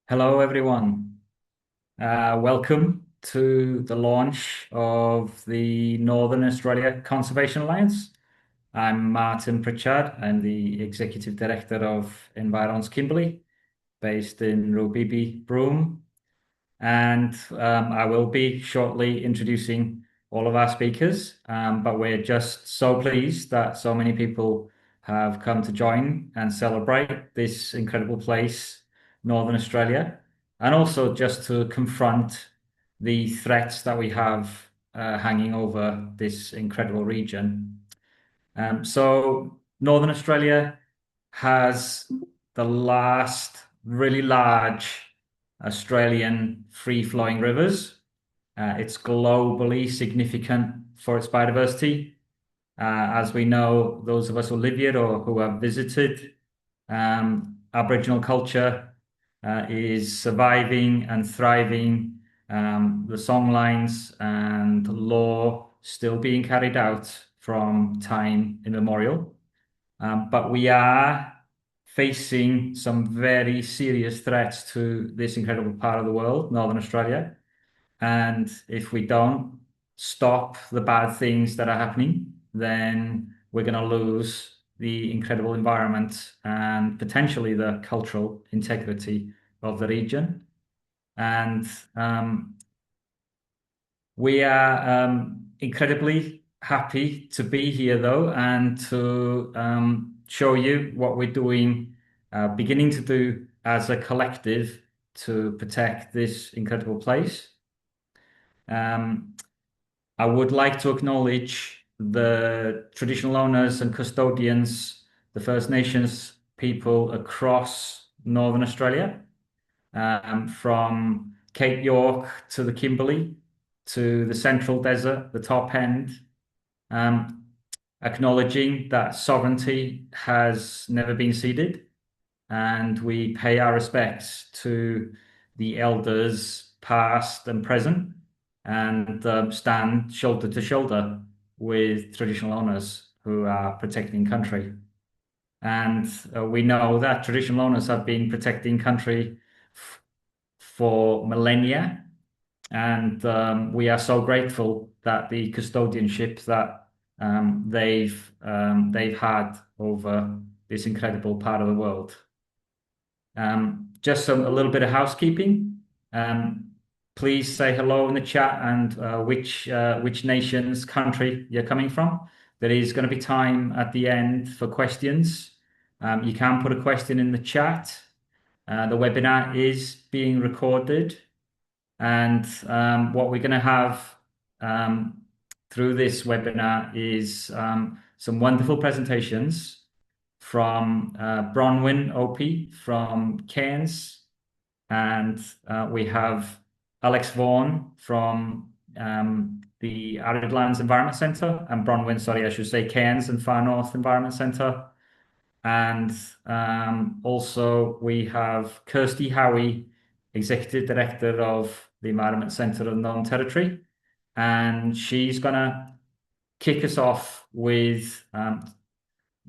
Hello, everyone. Welcome to the launch of the Northern Australia Conservation Alliance. I'm Martin Pritchard. I'm the Executive Director of Environs Kimberley, based in Robibi, Broome. And I will be shortly introducing all of our speakers. But we're just so pleased that so many people have come to join and celebrate this incredible place, Northern Australia, and also just to confront the threats that we have hanging over this incredible region. So Northern Australia has the last really large Australian free-flowing rivers. It's globally significant for its biodiversity. As we know, those of us who live here or who have visited, Aboriginal culture is surviving and thriving. The songlines and law still being carried out from time immemorial. But we are facing some very serious threats to this incredible part of the world, Northern Australia. And if we don't stop the bad things that are happening, then we're going to lose the incredible environment and potentially the cultural integrity of the region. And we are incredibly happy to be here, though, and to show you what we're doing, beginning to do as a collective to protect this incredible place. Um, I would like to acknowledge the traditional owners and custodians, the First Nations people across Northern Australia, from Cape York to the Kimberley to the Central Desert, the top end, um, acknowledging that sovereignty has never been ceded, and we pay our respects to the elders, past and present, and stand shoulder to shoulder with traditional owners who are protecting country. And we know that traditional owners have been protecting country for millennia, and we are so grateful that the custodianship that they've had over this incredible part of the world. Just a little bit of housekeeping. Please say hello in the chat and which nation's country you're coming from. There is going to be time at the end for questions. You can put a question in the chat. The webinar is being recorded, and what we're going to have through this webinar is some wonderful presentations from Bronwyn Opie from Cairns, and we have Alex Vaughan from the Arid Lands Environment Centre, and Bronwyn, sorry, I should say Cairns and Far North Environment Centre. And also we have Kirsty Howie, Executive Director of the Environment Centre of the Northern Territory, and she's going to kick us off with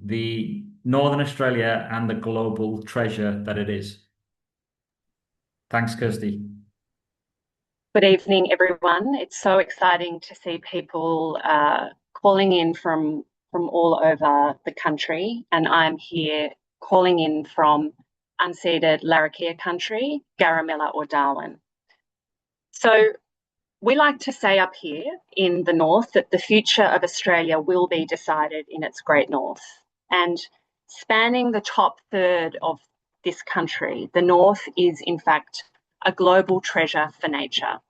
the Northern Australia and the global treasure that it is. Thanks, Kirsty. Good evening, everyone. It's so exciting to see people calling in from all over the country, and I'm here calling in from unceded Larrakia country, Garamela or Darwin. So we like to say up here in the north that the future of Australia will be decided in its great north. And spanning the top third of this country, the north is in fact a global treasure for nature.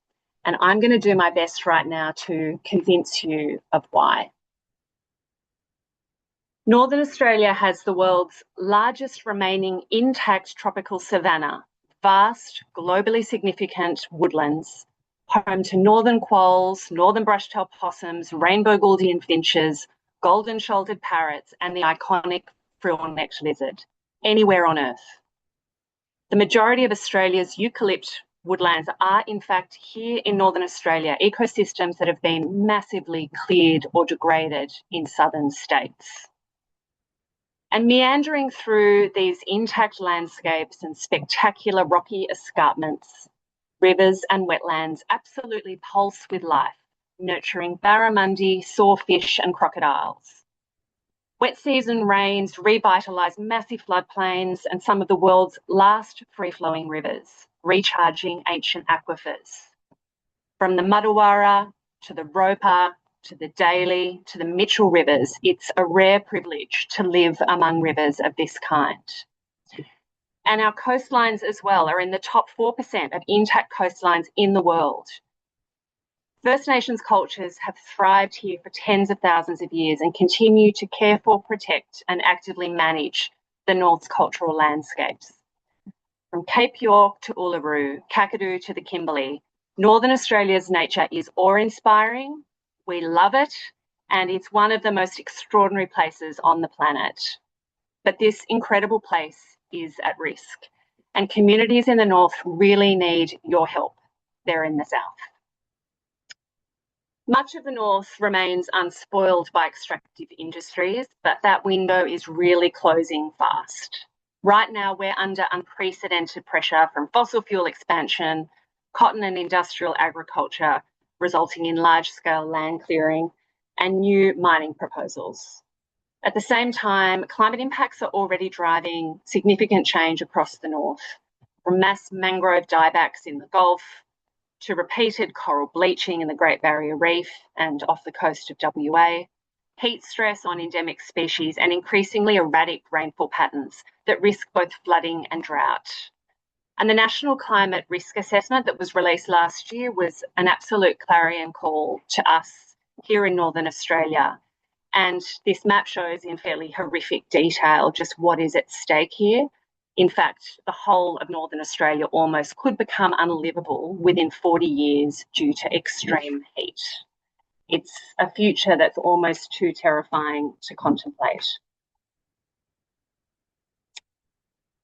And I'm going to do my best right now to convince you of why. Northern Australia has the world's largest remaining intact tropical savanna, vast, globally significant woodlands, home to northern quolls, northern brush-tailed possums, rainbow Gouldian finches, golden-shouldered parrots, and the iconic frill-necked lizard, anywhere on Earth. The majority of Australia's eucalypt woodlands are, in fact, here in Northern Australia, ecosystems that have been massively cleared or degraded in southern states. And meandering through these intact landscapes and spectacular rocky escarpments, rivers and wetlands absolutely pulse with life, nurturing barramundi, sawfish and crocodiles. Wet season rains revitalise massive floodplains and some of the world's last free-flowing rivers, recharging ancient aquifers. From the Muddawara to the Roper to the Daly to the Mitchell rivers, it's a rare privilege to live among rivers of this kind. And our coastlines as well are in the top 4% of intact coastlines in the world. First Nations cultures have thrived here for tens of thousands of years and continue to care for, protect and actively manage the North's cultural landscapes. From Cape York to Uluru, Kakadu to the Kimberley, Northern Australia's nature is awe-inspiring. We love it, and it's one of the most extraordinary places on the planet. But this incredible place is at risk, and communities in the North really need your help. They're in the South. Much of the North remains unspoiled by extractive industries, but that window is really closing fast. Right now, we're under unprecedented pressure from fossil fuel expansion, cotton and industrial agriculture, resulting in large-scale land clearing and new mining proposals. At the same time, climate impacts are already driving significant change across the North, from mass mangrove diebacks in the Gulf to repeated coral bleaching in the Great Barrier Reef and off the coast of WA, heat stress on endemic species and increasingly erratic rainfall patterns that risk both flooding and drought. And the National Climate Risk Assessment that was released last year was an absolute clarion call to us here in Northern Australia. And this map shows in fairly horrific detail just what is at stake here. In fact, the whole of Northern Australia almost could become unlivable within 40 years due to extreme heat. It's a future that's almost too terrifying to contemplate.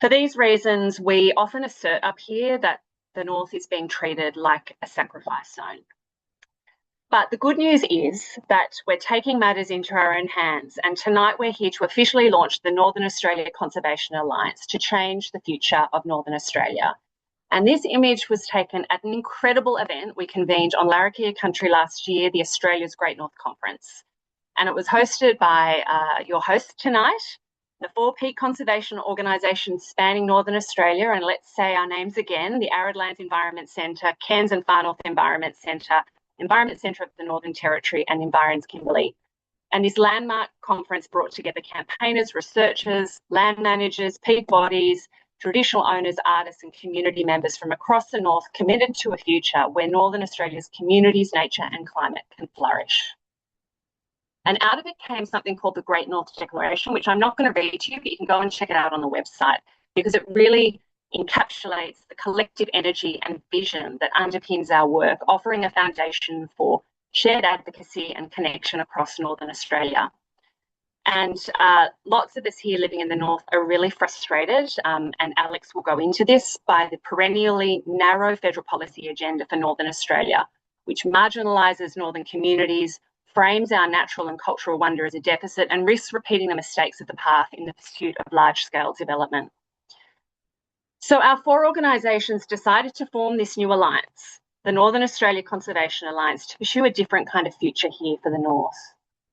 For these reasons, we often assert up here that the North is being treated like a sacrifice zone. But the good news is that we're taking matters into our own hands, and tonight we're here to officially launch the Northern Australia Conservation Alliance to change the future of Northern Australia. And this image was taken at an incredible event we convened on Larrakia Country last year, the Australia's Great North Conference. And it was hosted by your host tonight, the 4 peak conservation organisations spanning Northern Australia, and let's say our names again, the Arid Lands Environment Centre, Cairns and Far North Environment Centre of the Northern Territory and Environs Kimberley. And this landmark conference brought together campaigners, researchers, land managers, peak bodies, traditional owners, artists and community members from across the North committed to a future where Northern Australia's communities, nature and climate can flourish. And out of it came something called the Great North Declaration, which I'm not going to read to you, but you can go and check it out on the website because it really encapsulates the collective energy and vision that underpins our work, offering a foundation for shared advocacy and connection across Northern Australia. And lots of us here living in the North are really frustrated, and Alex will go into this, by the perennially narrow federal policy agenda for Northern Australia, which marginalises Northern communities, frames our natural and cultural wonder as a deficit, and risks repeating the mistakes of the past in the pursuit of large-scale development. So our 4 organisations decided to form this new alliance, the Northern Australia Conservation Alliance, to pursue a different kind of future here for the North,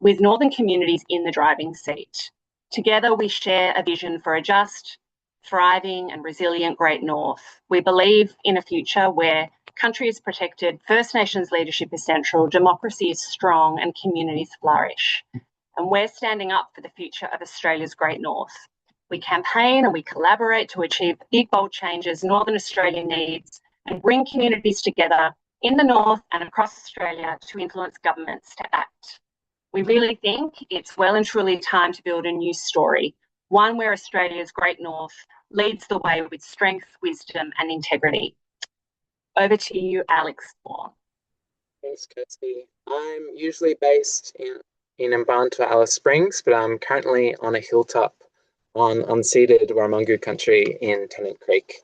with Northern communities in the driving seat. Together we share a vision for a just, thriving and resilient Great North. We believe in a future where country is protected, First Nations leadership is central, democracy is strong and communities flourish. And we're standing up for the future of Australia's Great North. We campaign and we collaborate to achieve the big, bold changes Northern Australia needs and bring communities together in the North and across Australia to influence governments to act. We really think it's well and truly time to build a new story, one where Australia's Great North leads the way with strength, wisdom and integrity. Over to you, Alex Bourne. Thanks, Kirsty. I'm usually based in Mparntwe, Alice Springs, but I'm currently on a hilltop on unceded Warramungu country in Tennant Creek.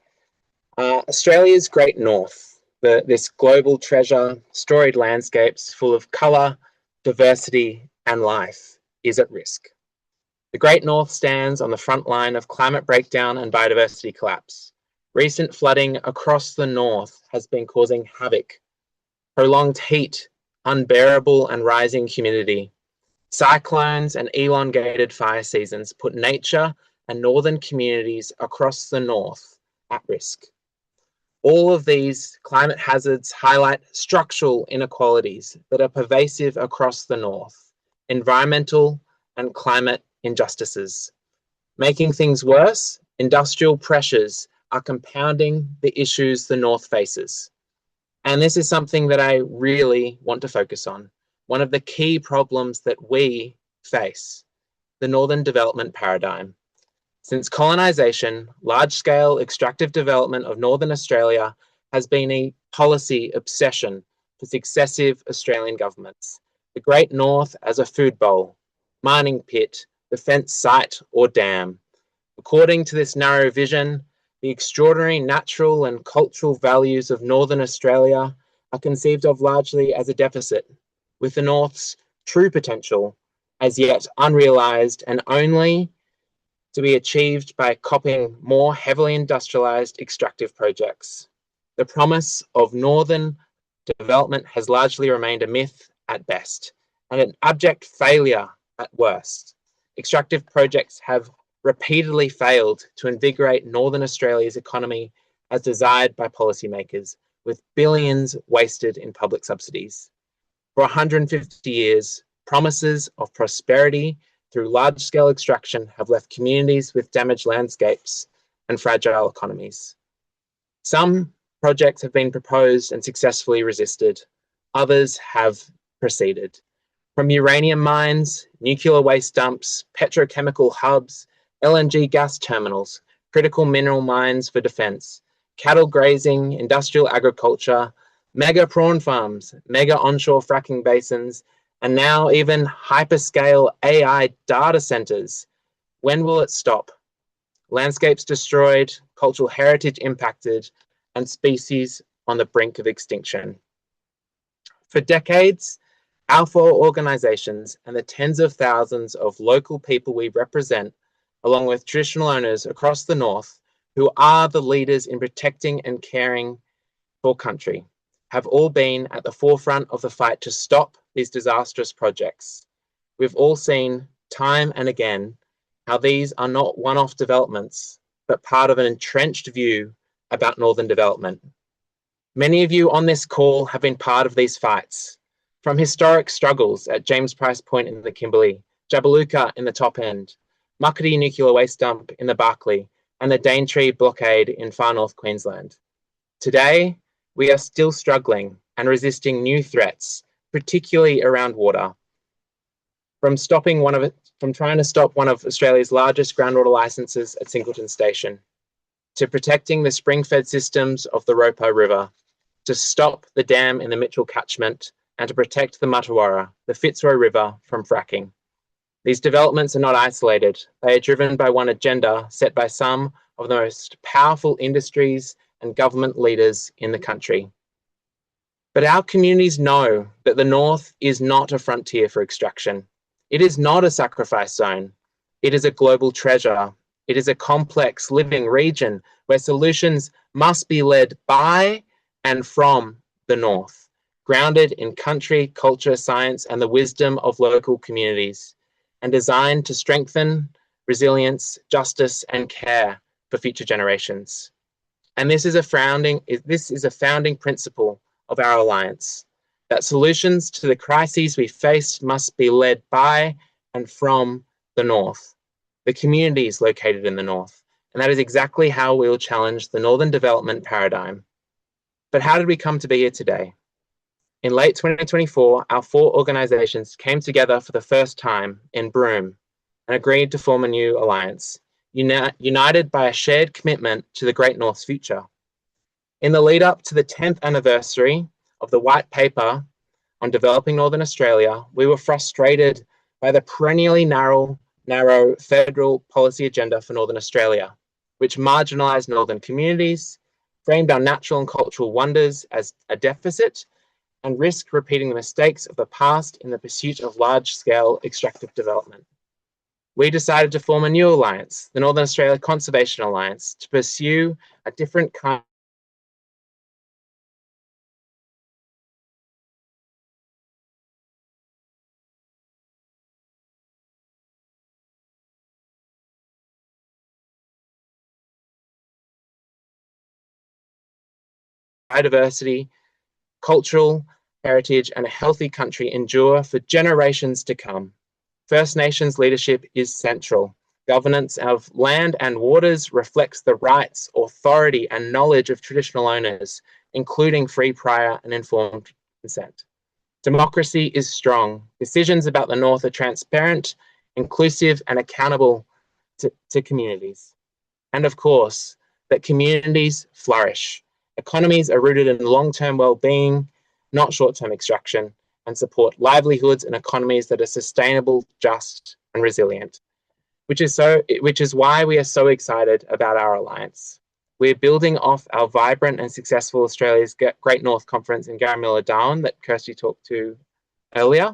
Australia's Great North, this global treasure, storied landscapes full of colour, diversity and life, is at risk. The Great North stands on the front line of climate breakdown and biodiversity collapse. Recent flooding across the north has been causing havoc. Prolonged heat, unbearable and rising humidity. Cyclones and elongated fire seasons put nature and northern communities across the north at risk. All of these climate hazards highlight structural inequalities that are pervasive across the north, environmental and climate injustices. Making things worse, industrial pressures are compounding the issues the north faces. And this is something that I really want to focus on. One of the key problems that we face, the northern development paradigm. Since colonisation, large-scale extractive development of Northern Australia has been a policy obsession for successive Australian governments. The Great North as a food bowl, mining pit, defence site or dam. According to this narrow vision, the extraordinary natural and cultural values of Northern Australia are conceived of largely as a deficit, with the North's true potential as yet unrealised and only to be achieved by copying more heavily industrialised extractive projects. The promise of northern development has largely remained a myth at best, and an abject failure at worst. Extractive projects have repeatedly failed to invigorate Northern Australia's economy as desired by policymakers, with billions wasted in public subsidies. For 150 years, promises of prosperity through large-scale extraction have left communities with damaged landscapes and fragile economies. Some projects have been proposed and successfully resisted. Others have proceeded. From uranium mines, nuclear waste dumps, petrochemical hubs, LNG gas terminals, critical mineral mines for defence, cattle grazing, industrial agriculture, mega prawn farms, mega onshore fracking basins, and now even hyperscale AI data centers. When will it stop? Landscapes destroyed, cultural heritage impacted, and species on the brink of extinction. For decades, our four organisations and the tens of thousands of local people we represent, along with traditional owners across the north, who are the leaders in protecting and caring for country, have all been at the forefront of the fight to stop these disastrous projects. We've all seen time and again how these are not one-off developments, but part of an entrenched view about northern development. Many of you on this call have been part of these fights, from historic struggles at James Price Point in the Kimberley, Jabiluka in the Top End, Muckaty Nuclear Waste Dump in the Barkly, and the Daintree blockade in far north Queensland. Today, we are still struggling and resisting new threats, particularly around water. From trying to stop one of Australia's largest groundwater licenses at Singleton Station, to protecting the spring-fed systems of the Roper River, to stop the dam in the Mitchell catchment, and to protect the Matawarra, the Fitzroy River, from fracking. These developments are not isolated. They are driven by one agenda set by some of the most powerful industries and government leaders in the country. But our communities know that the North is not a frontier for extraction. It is not a sacrifice zone. It is a global treasure. It is a complex living region where solutions must be led by and from the North, grounded in country, culture, science, and the wisdom of local communities, and designed to strengthen resilience, justice, and care for future generations. And this is a founding principle of our alliance, that solutions to the crises we face must be led by and from the North, the communities located in the North. And that is exactly how we will challenge the Northern development paradigm. But how did we come to be here today? In late 2024, our four organisations came together for the first time in Broome and agreed to form a new alliance, united by a shared commitment to the Great North's future. In the lead up to the 10th anniversary of the White Paper on Developing Northern Australia, we were frustrated by the perennially narrow federal policy agenda for Northern Australia, which marginalised northern communities, framed our natural and cultural wonders as a deficit, and risked repeating the mistakes of the past in the pursuit of large-scale extractive development. we decided to form a new alliance, the Northern Australia Conservation Alliance, to pursue a different kind of biodiversity, cultural heritage, and a healthy country endure for generations to come. First Nations leadership is central. Governance of land and waters reflects the rights, authority, and knowledge of traditional owners, including free, prior, and informed consent. Democracy is strong. Decisions about the North are transparent, inclusive, and accountable to communities. And of course, that communities flourish. Economies are rooted in long-term well-being, not short-term extraction, and support livelihoods and economies that are sustainable, just, and resilient, which is why we are so excited about our alliance. We're building off our vibrant and successful Australia's Great North Conference in Garamilla, Darwin that Kirsty talked to earlier,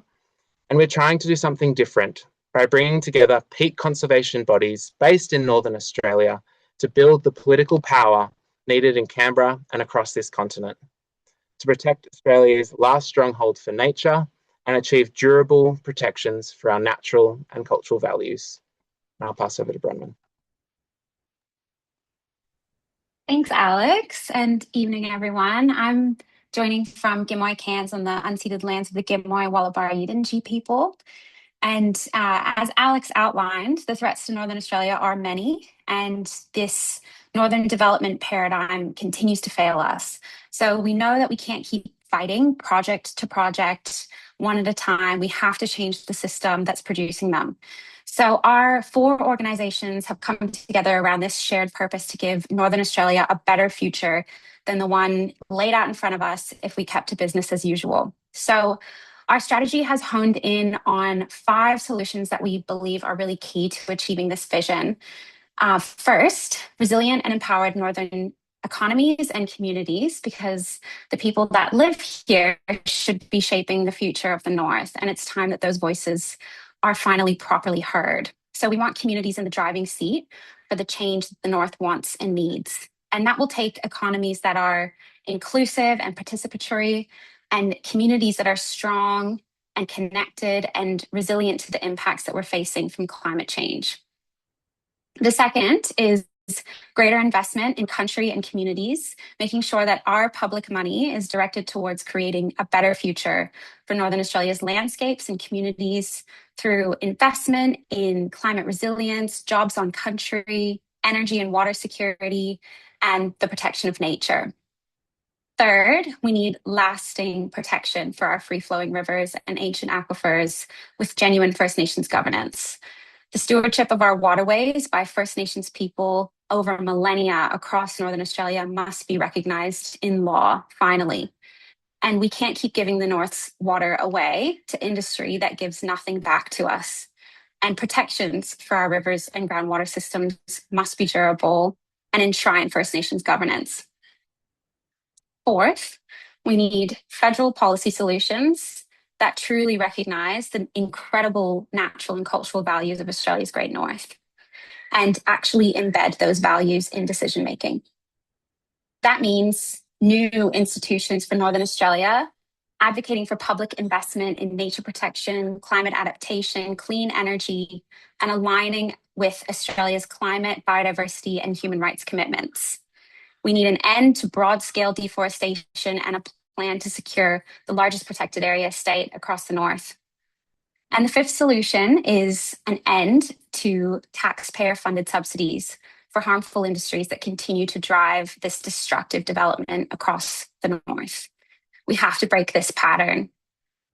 and we're trying to do something different by bringing together peak conservation bodies based in Northern Australia to build the political power needed in Canberra and across this continent to protect Australia's last stronghold for nature and achieve durable protections for our natural and cultural values. And I'll pass over to Bronwyn. Thanks, Alex, and evening, everyone. I'm joining from Gimoy, Cairns on the unceded lands of the Gimoy, Walabara, Yidinji people. And as Alex outlined, the threats to Northern Australia are many, and this Northern development paradigm continues to fail us. So we know that we can't keep fighting project to project, one at a time. We have to change the system that's producing them. So our 4 organizations have come together around this shared purpose to give Northern Australia a better future than the one laid out in front of us if we kept to business as usual. So our strategy has honed in on 5 solutions that we believe are really key to achieving this vision. First, resilient and empowered Northern economies and communities, because the people that live here should be shaping the future of the North, and it's time that those voices are finally properly heard. So we want communities in the driving seat for the change that the North wants and needs. And that will take economies that are inclusive and participatory, and communities that are strong and connected and resilient to the impacts that we're facing from climate change. The second is greater investment in country and communities, making sure that our public money is directed towards creating a better future for Northern Australia's landscapes and communities through investment in climate resilience, jobs on country, energy and water security, and the protection of nature. Third, we need lasting protection for our free-flowing rivers and ancient aquifers with genuine First Nations governance. The stewardship of our waterways by First Nations people over millennia across Northern Australia must be recognised in law, finally. And we can't keep giving the North's water away to industry that gives nothing back to us. And protections for our rivers and groundwater systems must be durable and enshrine First Nations governance. Fourth, we need federal policy solutions that truly recognise the incredible natural and cultural values of Australia's Great North and actually embed those values in decision making. That means new institutions for Northern Australia, advocating for public investment in nature protection, climate adaptation, clean energy, and aligning with Australia's climate, biodiversity, and human rights commitments. We need an end to broad-scale deforestation and a plan to secure the largest protected area state across the North. And the fifth solution is an end to taxpayer-funded subsidies for harmful industries that continue to drive this destructive development across the North. We have to break this pattern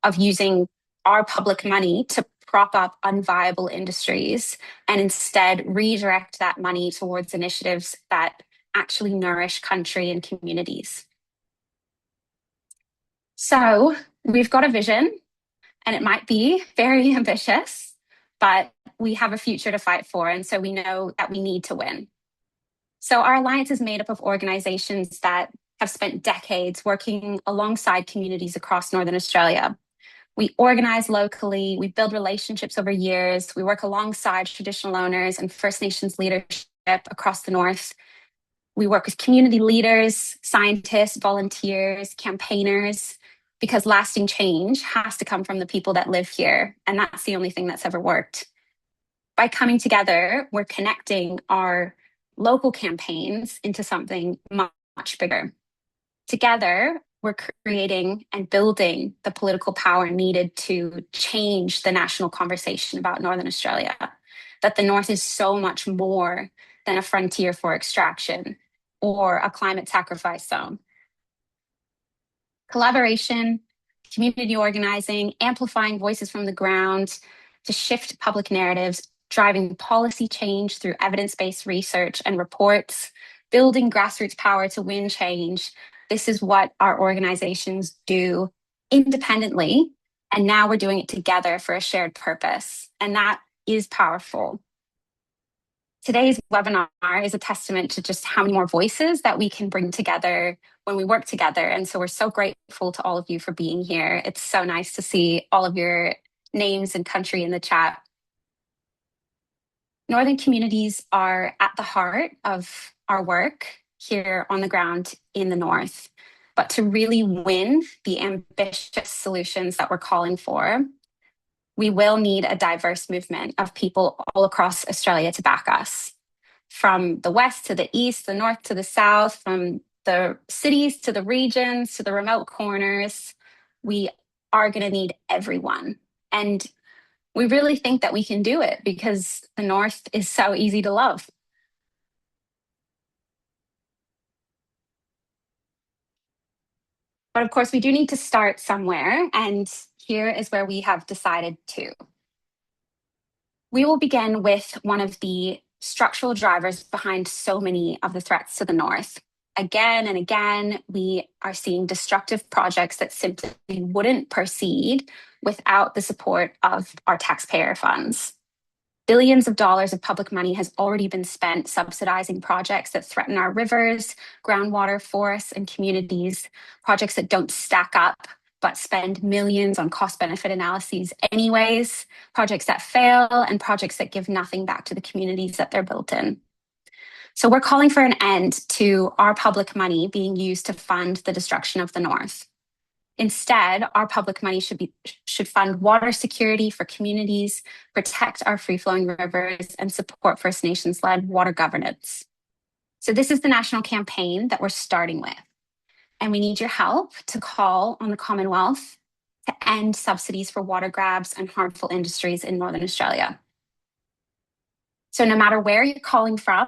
of using our public money to prop up unviable industries and instead redirect that money towards initiatives that actually nourish country and communities. So we've got a vision, and it might be very ambitious, but we have a future to fight for, and so we know that we need to win. So our alliance is made up of organizations that have spent decades working alongside communities across Northern Australia. We organize locally, we build relationships over years, we work alongside traditional owners and First Nations leadership across the North. We work with community leaders, scientists, volunteers, campaigners, because lasting change has to come from the people that live here. And that's the only thing that's ever worked. By coming together, we're connecting our local campaigns into something much bigger. Together, we're creating and building the political power needed to change the national conversation about Northern Australia, that the North is so much more than a frontier for extraction or a climate sacrifice zone. Collaboration, community organizing, amplifying voices from the ground to shift public narratives, driving policy change through evidence-based research and reports, building grassroots power to win change. This is what our organizations do independently, and now we're doing it together for a shared purpose, and that is powerful. Today's webinar is a testament to just how many more voices that we can bring together when we work together. And so we're so grateful to all of you for being here. It's so nice to see all of your names and country in the chat. Northern communities are at the heart of our work here on the ground in the North. But to really win the ambitious solutions that we're calling for, we will need a diverse movement of people all across Australia to back us. From the west to the east, the north to the south, from the cities to the regions to the remote corners, we are going to need everyone. And we really think that we can do it because the North is so easy to love. But of course, we do need to start somewhere, and here is where we have decided to. We will begin with one of the structural drivers behind so many of the threats to the North. Again and again, we are seeing destructive projects that simply wouldn't proceed without the support of our taxpayer funds. Billions of dollars of public money has already been spent subsidizing projects that threaten our rivers, groundwater, forests, and communities, projects that don't stack up but spend millions on cost-benefit analyses anyways, projects that fail, and projects that give nothing back to the communities that they're built in. So we're calling for an end to our public money being used to fund the destruction of the North. Instead, our public money should fund water security for communities, protect our free-flowing rivers, and support First Nations-led water governance. So this is the national campaign that we're starting with. And we need your help to call on the Commonwealth to end subsidies for water grabs and harmful industries in Northern Australia. So no matter where you're calling from,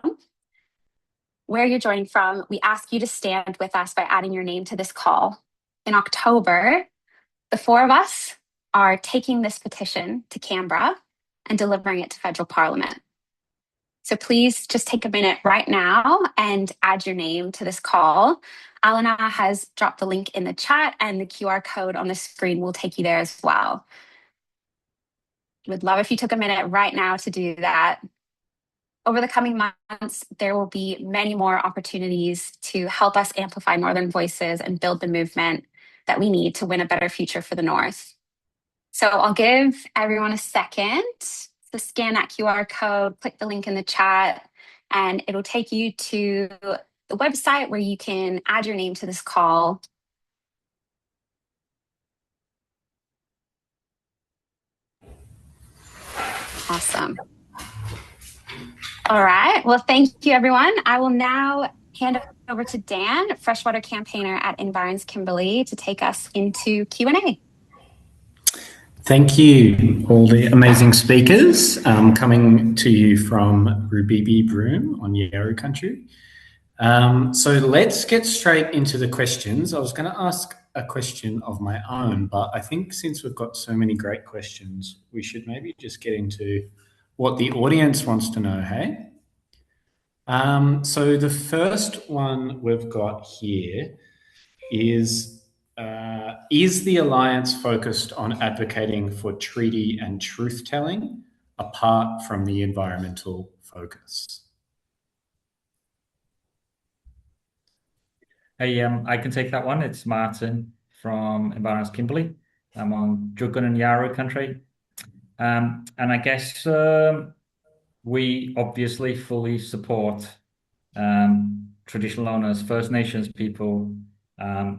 where you're joining from, we ask you to stand with us by adding your name to this call. In October, the four of us are taking this petition to Canberra and delivering it to federal parliament. So please just take a minute right now and add your name to this call. Alana has dropped the link in the chat, and the QR code on the screen will take you there as well. Would love if you took a minute right now to do that. Over the coming months, there will be many more opportunities to help us amplify Northern voices and build the movement that we need to win a better future for the North. So I'll give everyone a second to scan that QR code, click the link in the chat, and it'll take you to the website where you can add your name to this call. Awesome. All right. Well, thank you, everyone. I will now hand over to Dan, freshwater campaigner at Environs Kimberley, to take us into Q&A. Thank you, all the amazing speakers coming to you from Rubibi Broom on Yarra country. So let's get straight into the questions. I was going to ask a question of my own, but I think since we've got so many great questions, we should maybe just get into what the audience wants to know, hey? So the first one we've got here is the Alliance focused on advocating for treaty and truth-telling apart from the environmental focus? I can take that one. It's Martin from Environs Kimberley. I'm on Jugun and Yarra country. And I guess we obviously fully support traditional owners, First Nations people,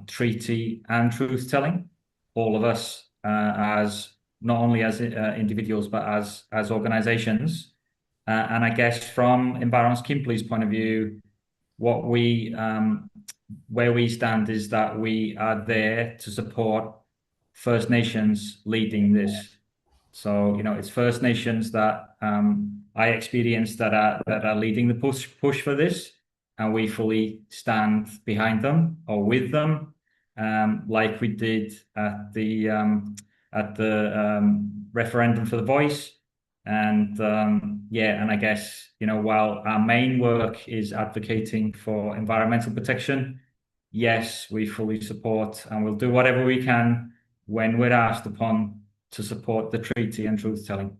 treaty and truth telling. All of us, as not only as individuals but as organisations. And I guess from Environs Kimberley's point of view, what we where we stand is that we are there to support First Nations leading this. So, it's First Nations that I experienced that are leading the push for this, and we fully stand behind them or with them, like we did at the referendum for the voice. And and I guess while our main work is advocating for environmental protection, yes, we fully support and we'll do whatever we can when we're asked upon to support the treaty and truth telling.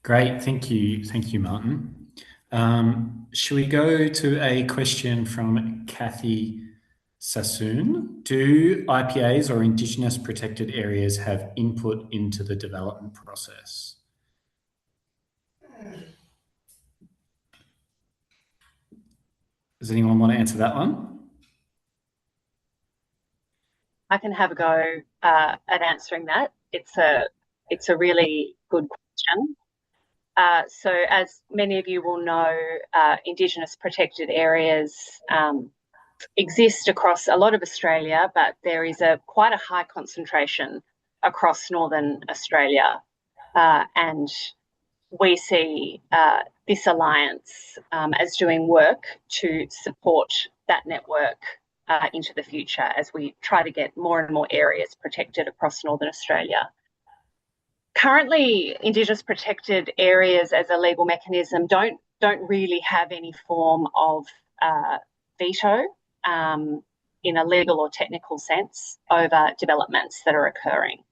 Great, thank you, Martin. Shall we go to a question from Kathy Sassoon? Do IPAs or Indigenous protected areas have input into the development process? Does anyone want to answer that one? I can have a go at answering that. It's a really good question. So as many of you will know, Indigenous protected areas exist across a lot of Australia, but there is quite a high concentration across Northern Australia. And we see this alliance as doing work to support that network into the future as we try to get more and more areas protected across Northern Australia. Currently, Indigenous protected areas as a legal mechanism don't really have any form of veto in a legal or technical sense over developments that are occurring.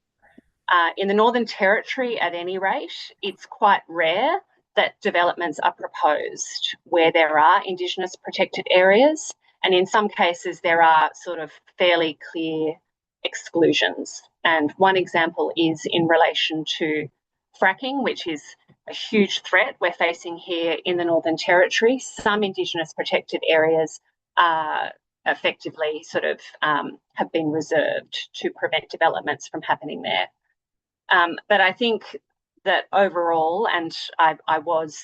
In the Northern Territory, at any rate, it's quite rare that developments are proposed where there are Indigenous protected areas, and in some cases there are sort of fairly clear exclusions. And one example is in relation to fracking, which is a huge threat we're facing here in the Northern Territory. Some Indigenous protected areas are effectively sort of have been reserved to prevent developments from happening there. But I think that overall, and I was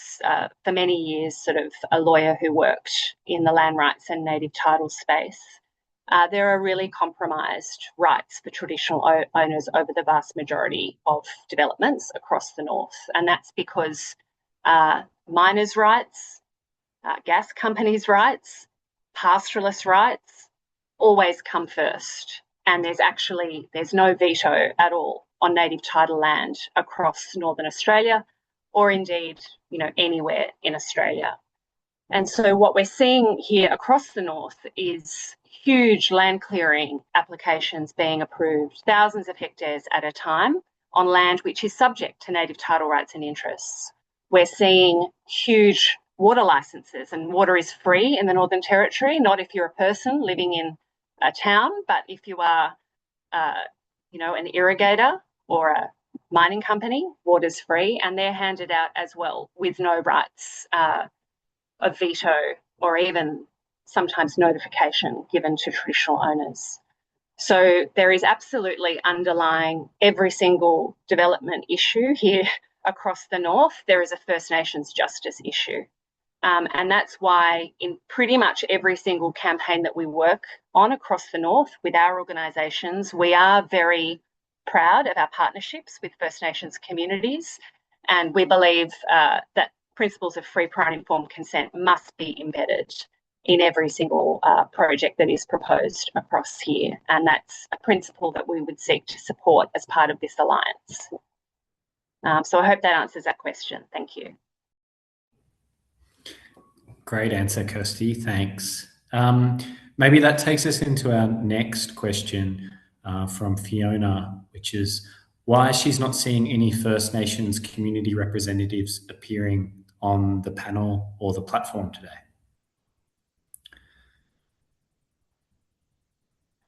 for many years sort of a lawyer who worked in the land rights and native title space, there are really compromised rights for traditional owners over the vast majority of developments across the north. And that's because miners' rights, gas companies' rights, pastoralist rights always come first. And there's no veto at all on native title land across Northern Australia, or indeed, anywhere in Australia. And so what we're seeing here across the north is huge land clearing applications being approved, thousands of hectares at a time, on land which is subject to native title rights and interests. We're seeing huge water licenses, and water is free in the Northern Territory, not if you're a person living in a town, but if you are, an irrigator or a mining company, water's free, and they're handed out as well with no rights of veto or even sometimes notification given to traditional owners. So there is absolutely underlying every single development issue here across the north, there is a First Nations justice issue. And that's why in pretty much every single campaign that we work on across the north with our organisations, we are very proud of our partnerships with First Nations communities, and we believe that principles of free, prior and informed consent must be embedded in every single project that is proposed across here. And that's a principle that we would seek to support as part of this alliance. So I hope that answers that question. Thank you. Great answer, Kirsty. Thanks. Maybe that takes us into our next question from Fiona, which is why she's not seeing any First Nations community representatives appearing on the panel or the platform today.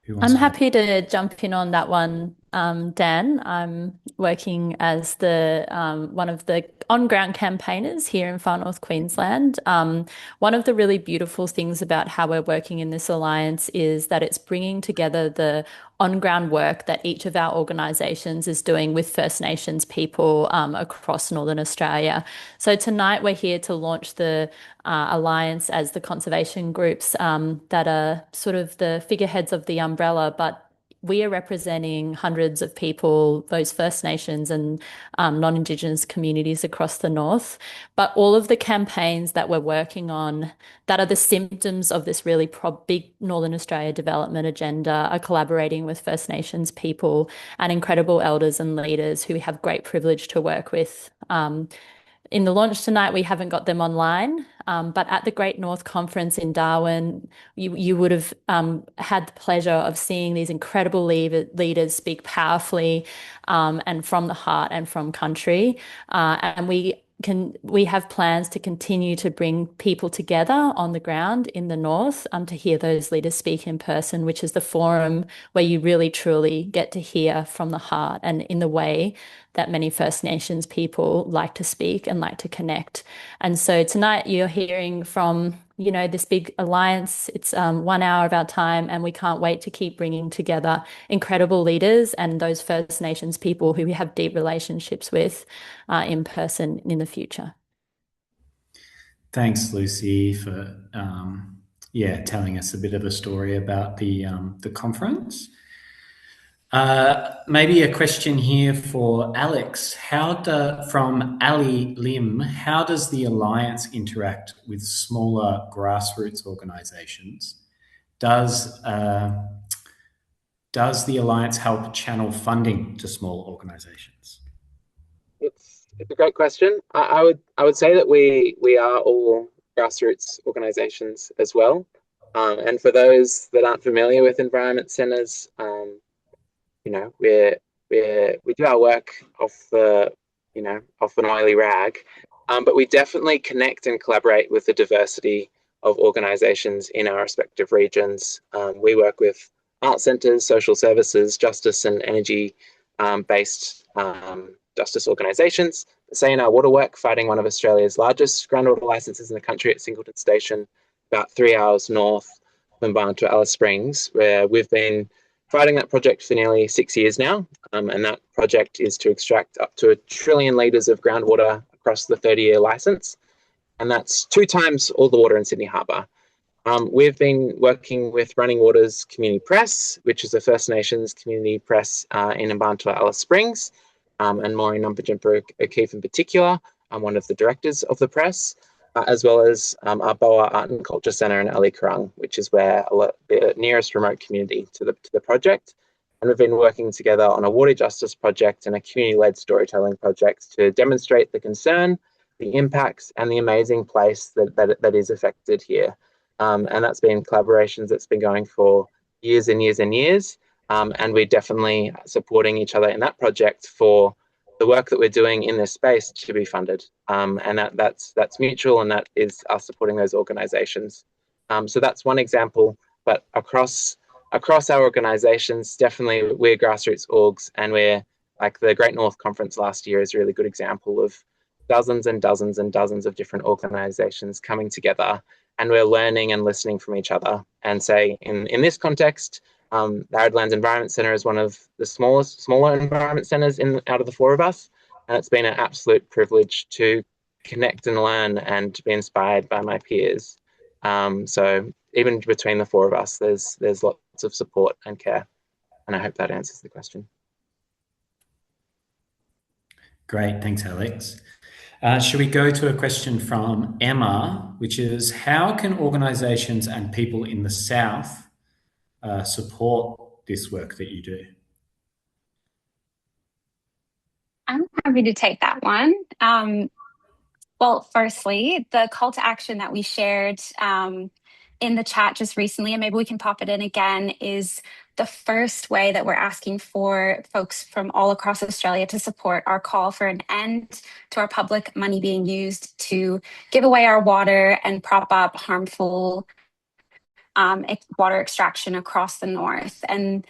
Who wants I'm to? happy to jump in on that one, Dan. I'm working as the one of the on-ground campaigners here in Far North Queensland. One of the really beautiful things about how we're working in this alliance is that it's bringing together the on-ground work that each of our organisations is doing with First Nations people across Northern Australia. So tonight we're here to launch the alliance as the conservation groups that are sort of the figureheads of the umbrella, but we are representing hundreds of people, those First Nations and non-Indigenous communities across the north. But all of the campaigns that we're working on that are the symptoms of this really big Northern Australia development agenda are collaborating with First Nations people and incredible elders and leaders who we have great privilege to work with. In the launch tonight, we haven't got them online, but at the Great North Conference in Darwin, you would have had the pleasure of seeing these incredible leaders speak powerfully and from the heart and from country. And we have plans to continue to bring people together on the ground in the north to hear those leaders speak in person, which is the forum where you really truly get to hear from the heart and in the way that many First Nations people like to speak and like to connect. And so tonight you're hearing from, this big alliance. It's 1 hour of our time, and we can't wait to keep bringing together incredible leaders and those First Nations people who we have deep relationships with in person in the future. Thanks, Lucy, for telling us a bit of a story about the conference. Maybe a question here for Alex. From Ali Lim, how does the Alliance interact with smaller grassroots organisations? Does the Alliance help channel funding to small organisations? It's a great question. I would say that we are all grassroots organisations as well. And for those that aren't familiar with environment centres, we do our work off an oily rag, but we definitely connect and collaborate with the diversity of organisations in our respective regions. We work with art centres, social services, justice and energy based justice organisations. Say in our water work, fighting one of Australia's largest groundwater licenses in the country at Singleton Station, about 3 hours north of Mbantu, Alice Springs, where we've been fighting that project for nearly 6 years now, and that project is to extract up to 1 trillion litres of groundwater across the 30-year licence, and that's 2 times all the water in Sydney Harbour. We've been working with Running Water's Community Press, which is a First Nations community press in Mbantu, Alice Springs, and Maureen Numpajimpa O'Keefe in particular. I'm one of the directors of the press, as well as our Boa Art and Culture Centre in Ali Kurung, which is where the nearest remote community to the project. And we've been working together on a water justice project and a community-led storytelling project to demonstrate the concern, the impacts, and the amazing place that is affected here. And that's been collaborations that's been going for years and years and years. And we're definitely supporting each other in that project for the work that we're doing in this space to be funded. And that's mutual, and that is us supporting those organizations. So that's one example, but across our organizations, definitely we're grassroots orgs, and we're like the Great North Conference last year is a really good example of dozens and dozens and dozens of different organizations coming together, and we're learning and listening from each other. And say in this context, the Aridlands Environment Centre is one of the smaller environment centres out of the 4 of us, and it's been an absolute privilege to connect and learn and to be inspired by my peers. So even between the 4 of us, there's lots of support and care, and I hope that answers the question. Great, thanks, Alex. Should we go to a question from Emma, which is, how can organisations and people in the South support this work that you do? I'm happy to take that one. Well, firstly, the call to action that we shared in the chat just recently, and maybe we can pop it in again, is the first way that we're asking for folks from all across Australia to support our call for an end to our public money being used to give away our water and prop up harmful water extraction across the north. And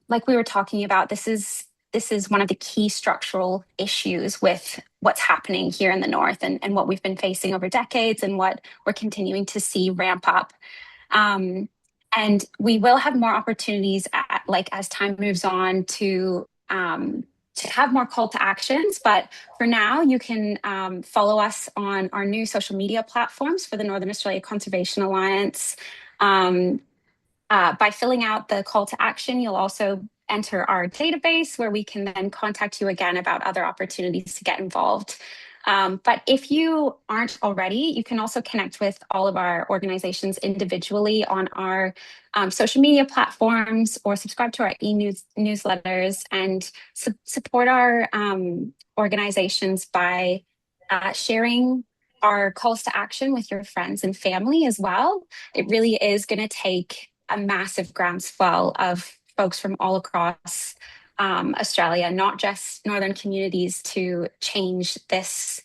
like we were talking about, this is one of the key structural issues with what's happening here in the north, and what we've been facing over decades, and what we're continuing to see ramp up. And we will have more opportunities as time moves on to have more call to actions. But for now, you can follow us on our new social media platforms for the Northern Australia Conservation Alliance. By filling out the call to action, you'll also enter our database, where we can then contact you again about other opportunities to get involved. But if you aren't already, you can also connect with all of our organizations individually on our social media platforms, or subscribe to our newsletters, and support our organizations by sharing our calls to action with your friends and family as well. It really is going to take a massive groundswell of folks from all across Australia, not just northern communities, to change this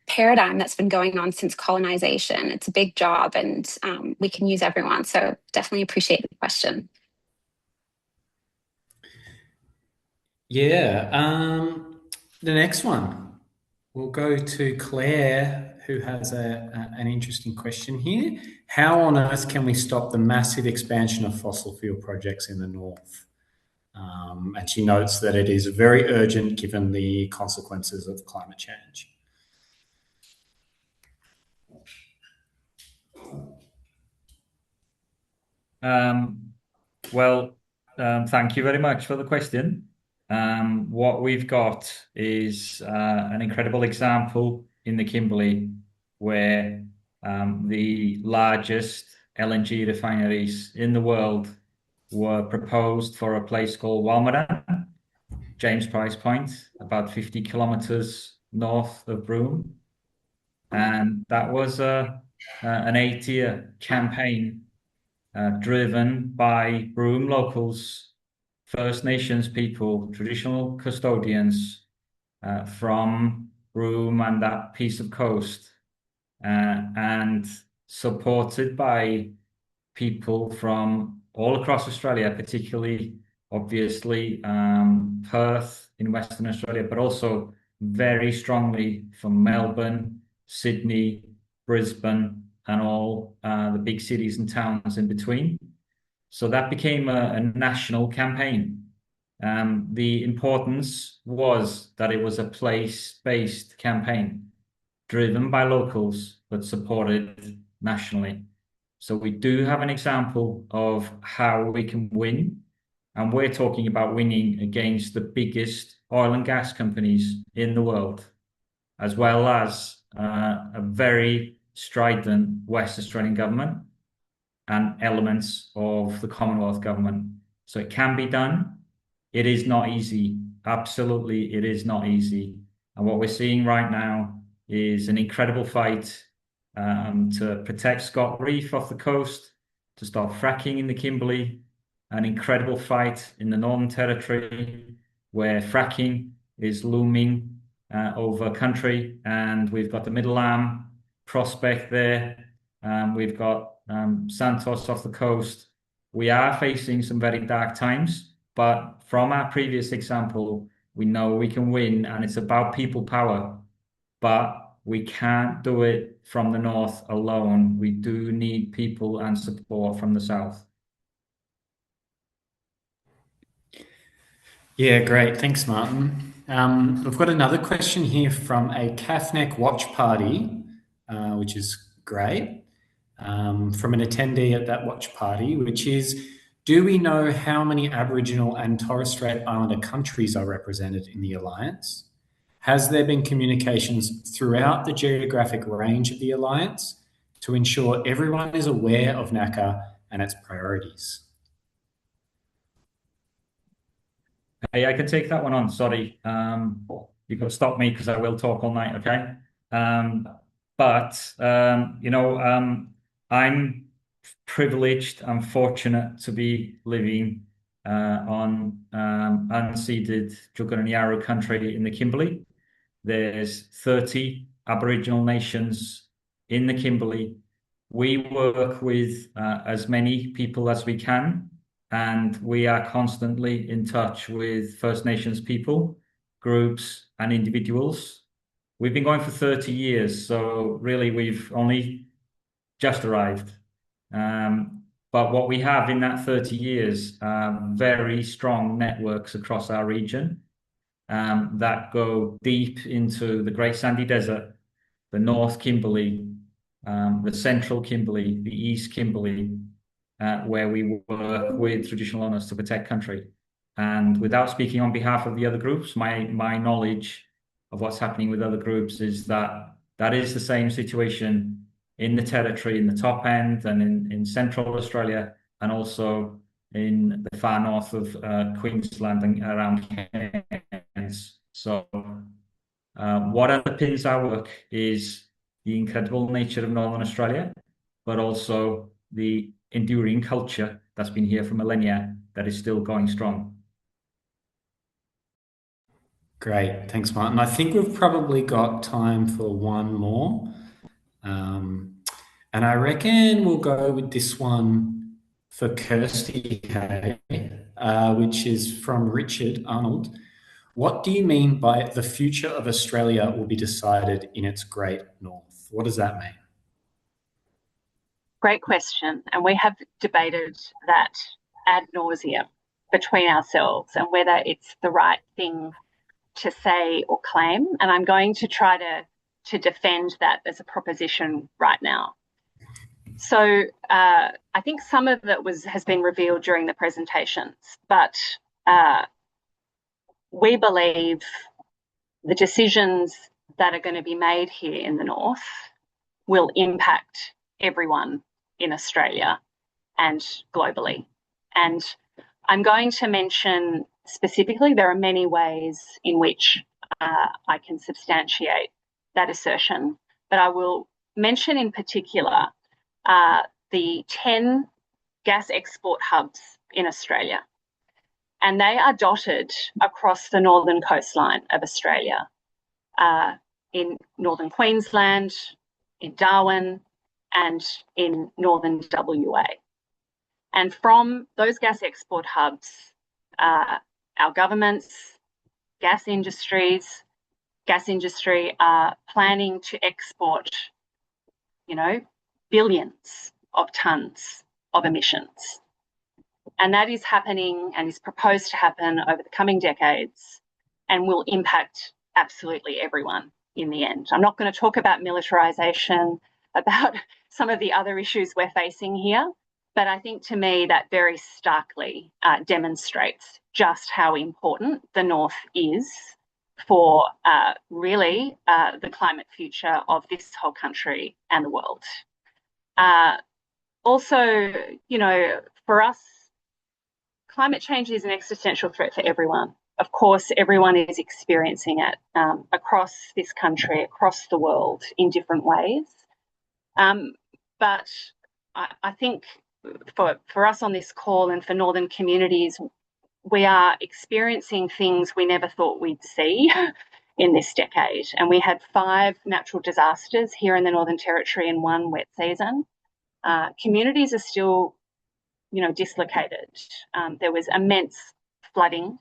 paradigm that's been going on since colonization. It's a big job, and we can use everyone. So definitely appreciate the question. Yeah. The next one, we'll go to Claire, who has an interesting question here. How on earth can we stop the massive expansion of fossil fuel projects in the north? And she notes that it is very urgent given the consequences of climate change. Thank you very much for the question. What we've got is an incredible example in the Kimberley, where the largest LNG refineries in the world were proposed for a place called Walmeran, James Price Point, about 50 kilometers north of Broome. And that was an 8-year campaign driven by Broome locals, First Nations people, traditional custodians from Broome and that piece of coast, and supported by people from all across Australia, particularly, obviously, Perth in Western Australia, but also very strongly from Melbourne, Sydney, Brisbane, and all the big cities and towns in between. So that became a national campaign. The importance was that it was a place-based campaign driven by locals, but supported nationally. So we do have an example of how we can win. And we're talking about winning against the biggest oil and gas companies in the world, as well as a very strident West Australian government and elements of the Commonwealth government. So it can be done. It is not easy. Absolutely, it is not easy. And what we're seeing right now is an incredible fight to protect Scott Reef off the coast, to stop fracking in the Kimberley, an incredible fight in the Northern Territory, where fracking is looming over country, and we've got the Middle Arm prospect there. We've got Santos off the coast. We are facing some very dark times, but from our previous example, we know we can win, and it's about people power. But we can't do it from the north alone. We do need people and support from the south. Yeah, great. Thanks, Martin. We've got another question here from a CAFNEC watch party, which is great, from an attendee at that watch party, which is, do we know how many Aboriginal and Torres Strait Islander countries are represented in the Alliance? Has there been communications throughout the geographic range of the Alliance to ensure everyone is aware of NACA and its priorities? Hey, I can take that one on. Sorry. You can stop me because I will talk all night, okay? I'm privileged and fortunate to be living on unceded Juukan and Yarra country in the Kimberley. There's 30 Aboriginal nations in the Kimberley we work with as many people as we can, and we are constantly in touch with First Nations people, groups, and individuals. We've been going for 30 years, so really we've only just arrived. But what we have in that 30 years are very strong networks across our region that go deep into the Great Sandy Desert, the North Kimberley, the Central Kimberley, the East Kimberley, where we work with traditional owners to protect country. And without speaking on behalf of the other groups, my knowledge of what's happening with other groups is that that is the same situation in the territory, in the top end, and in Central Australia, and also in the far north of Queensland and around Cairns. So what underpins our work is the incredible nature of Northern Australia, but also the enduring culture that's been here for millennia that is still going strong. Great, thanks, Martin. I think we've probably got time for one more. And I reckon we'll go with this one for Kirsty Hay, which is from Richard Arnold. What do you mean by the future of Australia will be decided in its great north? What does that mean? Great question. And we have debated that ad nauseum between ourselves and whether it's the right thing to say or claim. And I'm going to try to defend that as a proposition right now. So I think some of it has been revealed during the presentations, but we believe the decisions that are going to be made here in the north will impact everyone in Australia and globally. And I'm going to mention specifically, there are many ways in which I can substantiate that assertion, but I will mention in particular the 10 gas export hubs in Australia. And they are dotted across the northern coastline of Australia, in northern Queensland, in Darwin, and in northern WA. And from those gas export hubs, our governments, gas industry are planning to export, billions of tonnes of emissions. And that is happening and is proposed to happen over the coming decades and will impact absolutely everyone in the end. I'm not going to talk about militarisation, about some of the other issues we're facing here, but I think to me that very starkly demonstrates just how important the North is for really the climate future of this whole country and the world. Also, for us, climate change is an existential threat for everyone. Of course, everyone is experiencing it across this country, across the world in different ways. But I think for us on this call and for Northern communities, we are experiencing things we never thought we'd see in this decade. And we had 5 natural disasters here in the Northern Territory in one wet season. Communities are still, dislocated. There was immense flooding.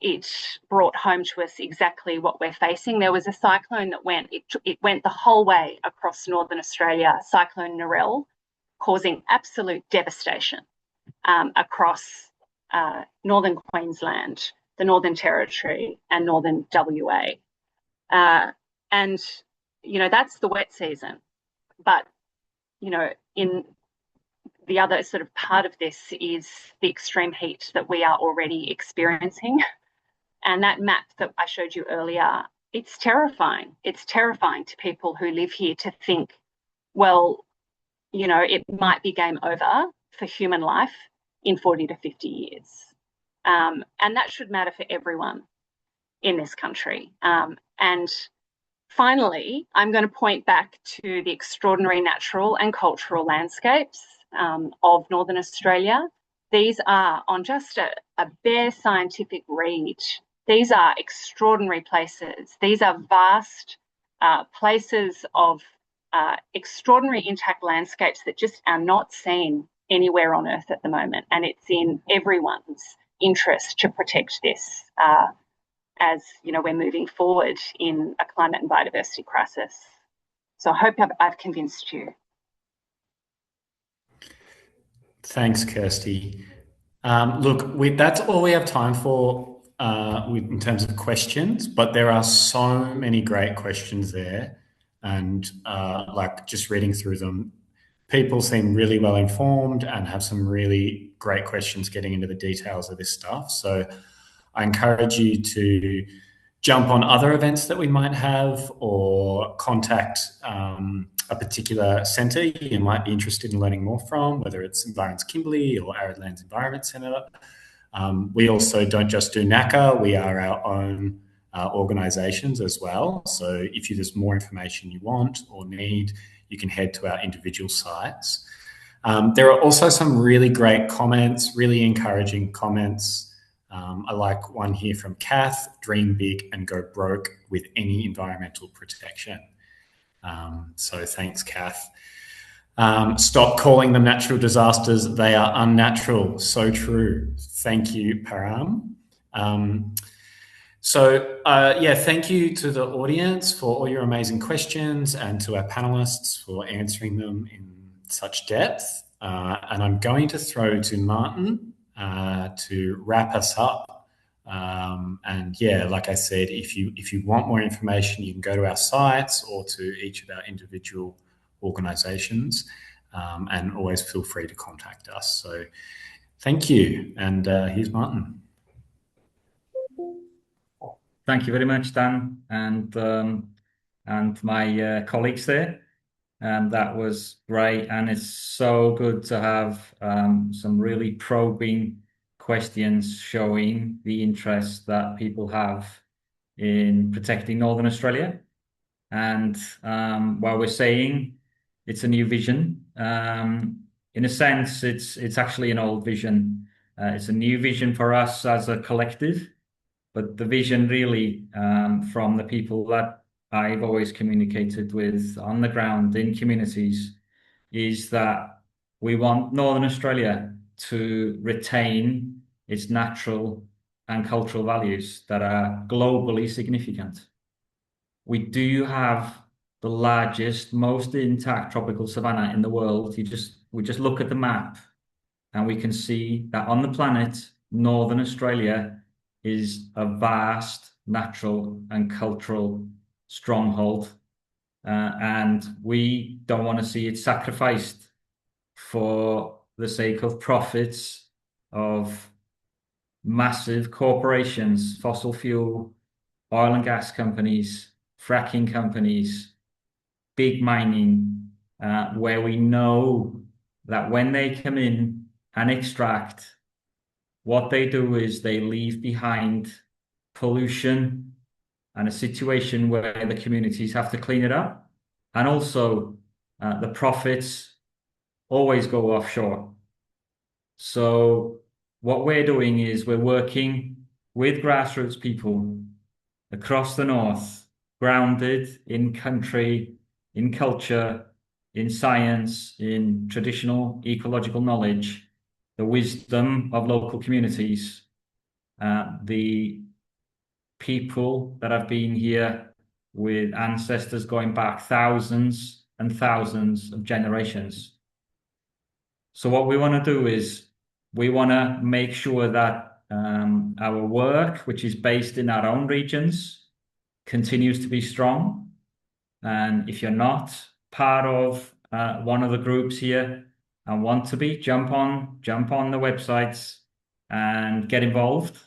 It brought home to us exactly what we're facing. There was a cyclone that went the whole way across Northern Australia, Cyclone Narelle, causing absolute devastation across Northern Queensland, the Northern Territory, and Northern WA. And, that's the wet season. But, in the other sort of part of this is the extreme heat that we are already experiencing. And that map that I showed you earlier, it's terrifying. It's terrifying to people who live here to think, well, it might be game over for human life in 40 to 50 years. And that should matter for everyone in this country. And finally, I'm going to point back to the extraordinary natural and cultural landscapes of Northern Australia. These are, on just a bare scientific read, these are extraordinary places. These are vast places of extraordinary intact landscapes that just are not seen anywhere on Earth at the moment. And it's in everyone's interest to protect this as we're moving forward in a climate and biodiversity crisis. So I hope I've convinced you. Thanks, Kirsty. Look, that's all we have time for in terms of questions, but there are so many great questions there. And just reading through them, people seem really well informed and have some really great questions getting into the details of this stuff. So I encourage you to jump on other events that we might have or contact a particular centre you might be interested in learning more from, whether it's Environs Kimberley or Arid Lands Environment Centre. We also don't just do NACA, we are our own organisations as well. So if there's more information you want or need, you can head to our individual sites. There are also some really great comments, really encouraging comments. I like one here from Kath: dream big and go broke with any environmental protection. So thanks, Kath. Stop calling them natural disasters. They are unnatural. So true. Thank you, Param. Thank you to the audience for all your amazing questions and to our panelists for answering them in such depth. And I'm going to throw to Martin to wrap us up. Like I said, if you want more information, you can go to our sites or to each of our individual organisations, and always feel free to contact us. So thank you. And here's Martin. Thank you very much, Dan, and my colleagues there. That was great, and it's so good to have some really probing questions showing the interest that people have in protecting Northern Australia. And while we're saying it's a new vision, in a sense, it's actually an old vision. It's a new vision for us as a collective, but the vision really from the people that I've always communicated with on the ground in communities is that we want Northern Australia to retain its natural and cultural values that are globally significant. We do have the largest, most intact tropical savanna in the world. We just look at the map and we can see that on the planet, Northern Australia is a vast natural and cultural stronghold. And we don't want to see it sacrificed for the sake of profits of massive corporations, fossil fuel, oil and gas companies, fracking companies, big mining, where we know that when they come in and extract, what they do is they leave behind pollution and a situation where the communities have to clean it up. And also the profits always go offshore. So what we're doing is we're working with grassroots people across the north, grounded in country, in culture, in science, in traditional ecological knowledge, the wisdom of local communities, the people that have been here with ancestors going back thousands and thousands of generations. So what we want to do is we want to make sure that our work, which is based in our own regions, continues to be strong. And if you're not part of one of the groups here and want to be, jump on the websites and get involved.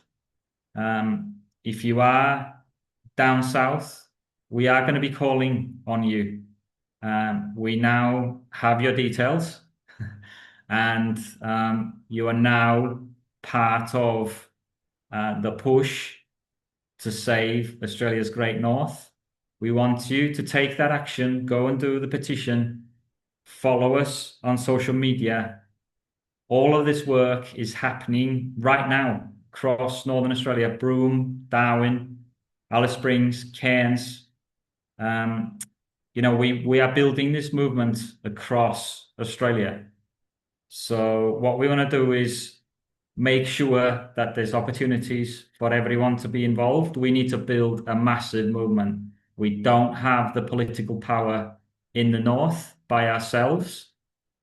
If you are down south, we are going to be calling on you. We now have your details, and you are now part of the push to save Australia's Great North. We want you to take that action, go and do the petition, follow us on social media. All of this work is happening right now across Northern Australia: Broome, Darwin, Alice Springs, Cairns. we are building this movement across Australia. So what we want to do is make sure that there's opportunities for everyone to be involved. We need to build a massive movement. We don't have the political power in the north by ourselves,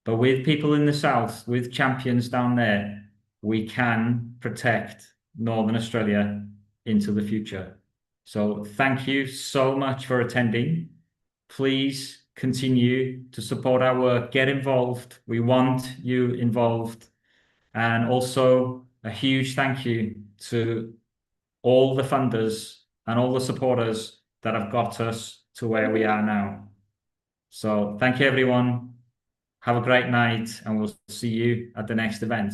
but with people in the south, with champions down there, we can protect Northern Australia into the future. So thank you so much for attending. Please continue to support our work. Get involved. We want you involved. And also a huge thank you to all the funders and all the supporters that have got us to where we are now. So thank you, everyone. Have a great night, and we'll see you at the next event.